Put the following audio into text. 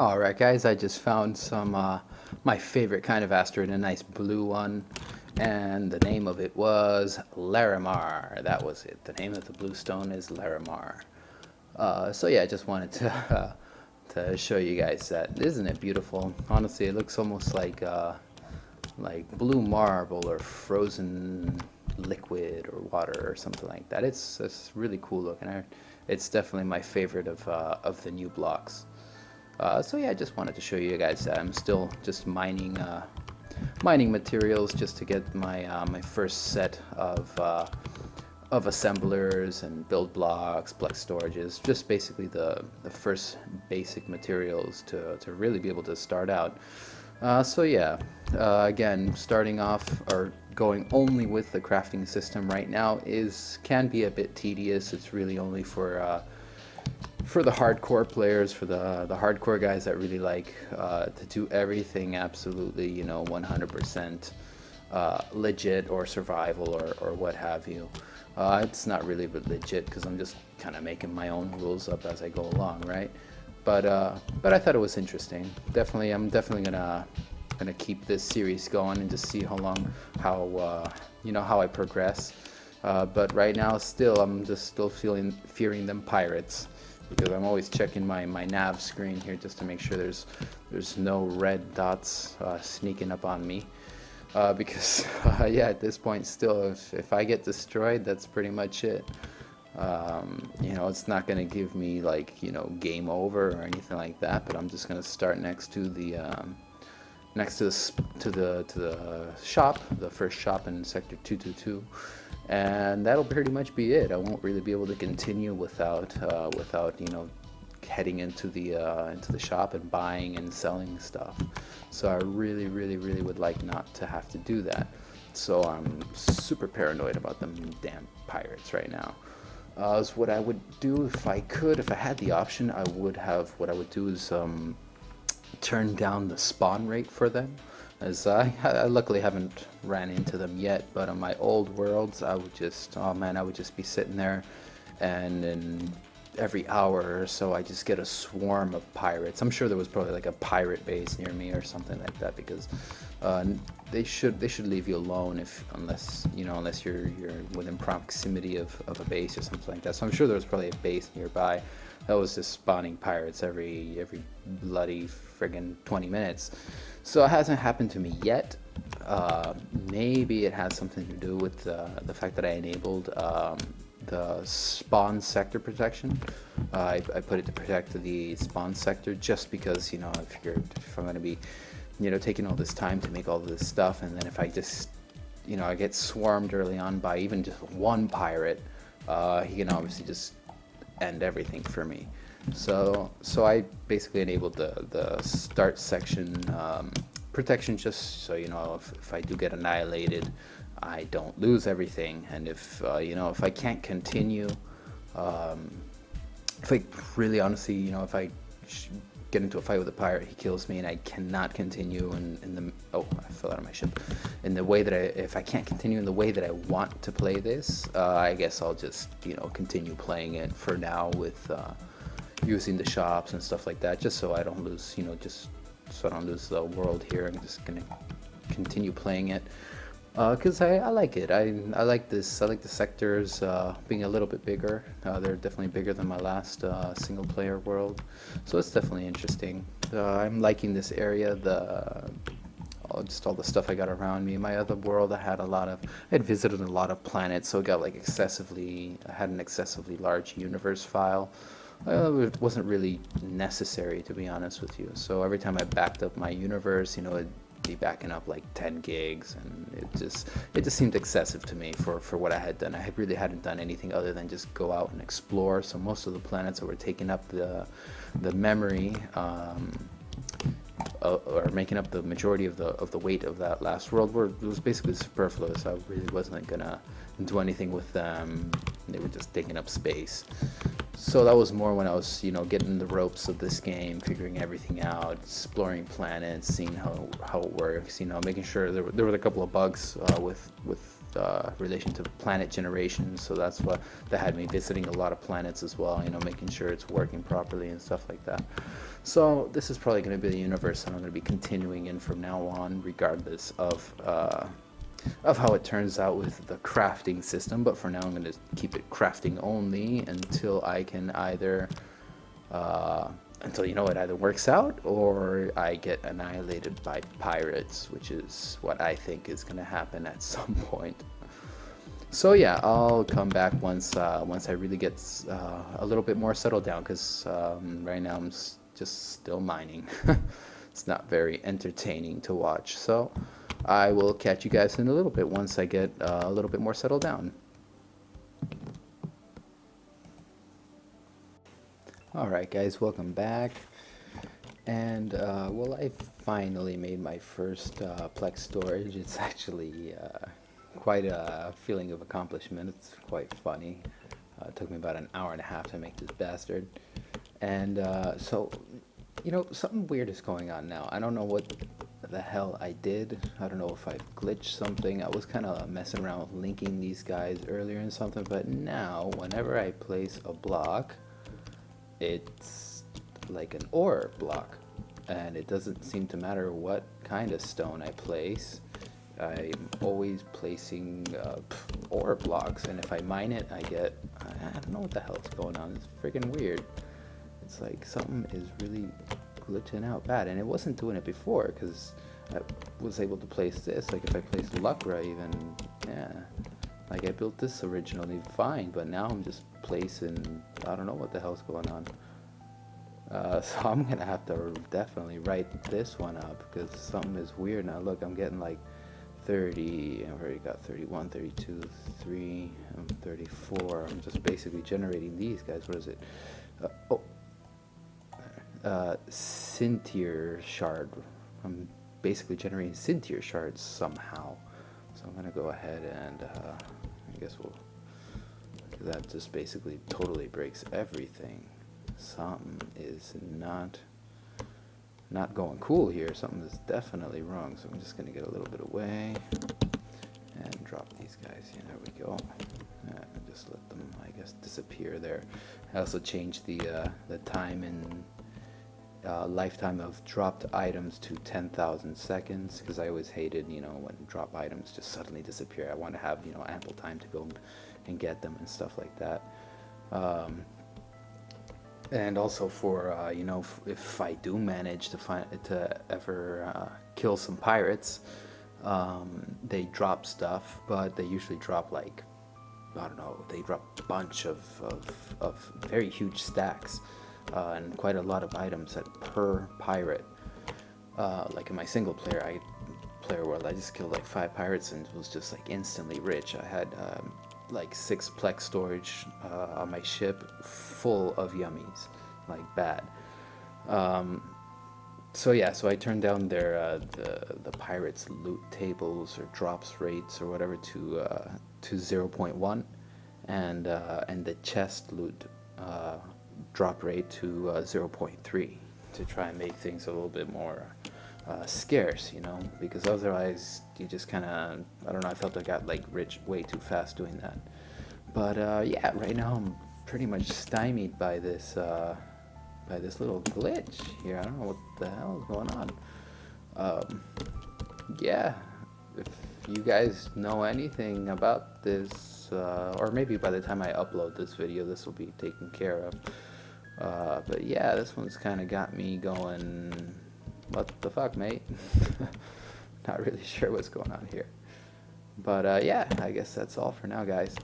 Alright guys, I just found some my favorite kind of asteroid, a nice blue one, and the name of it was Larimar. That was it. The name of the blue stone is Larimar. So yeah, I just wanted to to show you guys that. Isn't it beautiful? Honestly, it looks almost like blue marble or frozen liquid or water or something like that. It's really cool looking. It's definitely my favorite of the new blocks. So yeah, I just wanted to show you guys that I'm still just mining materials just to get my first set of assemblers and build blocks, plex storages, just basically the first basic materials to really be able to start out. So yeah, again, starting off or going only with the crafting system right now can be a bit tedious. It's really only for the hardcore players, for the hardcore guys that really like to do everything absolutely, 100% legit or survival or what have you. It's not really legit because I'm just kind of making my own rules up as I go along, right? But I thought it was interesting. I'm definitely gonna keep this series going and just see how I progress. But right now, I'm just still fearing them pirates, because I'm always checking my nav screen here just to make sure there's no red dots sneaking up on me. Because yeah, at this point still, if I get destroyed, that's pretty much it. It's not going to give me game over or anything like that, but I'm just going to start next to the shop, the first shop in sector 222, and that'll pretty much be it. I won't really be able to continue without heading into the shop and buying and selling stuff. So I really would like not to have to do that. So I'm super paranoid about them damn pirates right now. So what I would do if I had the option, what I would do is turn down the spawn rate for them, as I luckily haven't ran into them yet. But on my old worlds, I would just be sitting there, and in every hour or so I just get a swarm of pirates. I'm sure there was probably like a pirate base near me or something like that, because they should leave you alone unless you're within proximity of a base or something like that. So I'm sure there was probably a base nearby that was just spawning pirates every bloody friggin' 20 minutes. So it hasn't happened to me yet. Maybe it has something to do with the fact that I enabled the spawn sector protection. I put it to protect the spawn sector just because, I figured if I'm going to be, taking all this time to make all this stuff, and then if I just, I get swarmed early on by even just one pirate, he can obviously just end everything for me. So I basically enabled the start section protection, just so if I do get annihilated, I don't lose everything. And if if I can't continue, if I really honestly, if I get into a fight with a pirate, he kills me, and I cannot continue I fell out of my ship. If I can't continue in the way that I want to play this, I guess I'll just continue playing it for now with using the shops and stuff like that, just so I don't lose just so I don't lose the world here. I'm just gonna continue playing it. Because I like it. I like this. I like the sectors being a little bit bigger. They're definitely bigger than my last single player world. So it's definitely interesting. I'm liking this area. Just all the stuff I got around me. My other world, I had visited a lot of planets, so it got I had an excessively large universe file. It wasn't really necessary, to be honest with you. So every time I backed up my universe, it'd be backing up like 10 gigs, and it just seemed excessive to me for what I had done. I really hadn't done anything other than just go out and explore. So most of the planets that were taking up the memory, or making up the majority of the weight of that last world, was basically superfluous. I really wasn't gonna do anything with them. They were just taking up space. So that was more when I was, getting the ropes of this game, figuring everything out, exploring planets, seeing how it works, making sure there were a couple of bugs with relation to planet generation. So that had me visiting a lot of planets as well. You know, making sure it's working properly and stuff like that. So this is probably going to be the universe that I'm going to be continuing in from now on, regardless of how it turns out with the crafting system. But for now, I'm going to keep it crafting only until I can either until, you know, it either works out or I get annihilated by pirates, which is what I think is going to happen at some point. So yeah, I'll come back once I really get a little bit more settled down, because right now I'm just still mining. It's not very entertaining to watch. So I will catch you guys in a little bit once I get a little bit more settled down. Alright guys, welcome back. And well, I finally made my first Plex storage. It's actually quite a feeling of accomplishment. It's quite funny. It took me about an hour and a half to make this bastard. And so, you know, something weird is going on now. I don't know what the hell I did. I don't know if I glitched something. I was kind of messing around with linking these guys earlier and something, but now whenever I place a block, it's like an ore block, and it doesn't seem to matter what kind of stone I place. I'm always placing ore blocks, and if I mine it, I don't know what the hell is going on. It's freaking weird. It's like something is really glitching out bad, and it wasn't doing it before, because I was able to place this. Like if I place Lucra even, yeah, like I built this originally fine, but now I'm just placing, I don't know what the hell's going on. So I'm gonna have to definitely write this one up, because something is weird now. Look, I'm getting like 30, I've already got 31, 32, 3, 34. I'm just basically generating these guys. What is it? Sintier shard. I'm basically generating Sintier shards somehow. So I'm gonna go ahead and I guess that just basically totally breaks everything. Something is not going cool here. Something is definitely wrong. So I'm just gonna get a little bit away and drop these guys. Yeah, there we go. And just let them, I guess, disappear there. I also changed the time and lifetime of dropped items to 10,000 seconds, because I always hated, you know, when drop items just suddenly disappear. I want to have, you know, ample time to go and get them and stuff like that. And also for you know, if I do manage to ever kill some pirates, they drop stuff, but they usually drop like, I don't know, they drop a bunch of very huge stacks and quite a lot of items per pirate. Like in my single player world, I just killed like 5 pirates and was just like instantly rich. I had like 6 Plex storage on my ship full of yummies, like bad. So yeah, so I turned down their the pirates loot tables or drops rates or whatever to 0.1, and the chest loot drop rate to 0.3 to try and make things a little bit more scarce, you know, because otherwise you just kind of, I don't know, I felt I got like rich way too fast doing that. But yeah, right now I'm pretty much stymied by this little glitch here. I don't know what the hell is going on. Yeah, if you guys know anything about this, or maybe by the time I upload this video, this will be taken care of. But yeah, this one's kind of got me going, what the fuck, mate? Not really sure what's going on here. But yeah, I guess that's all for now, guys.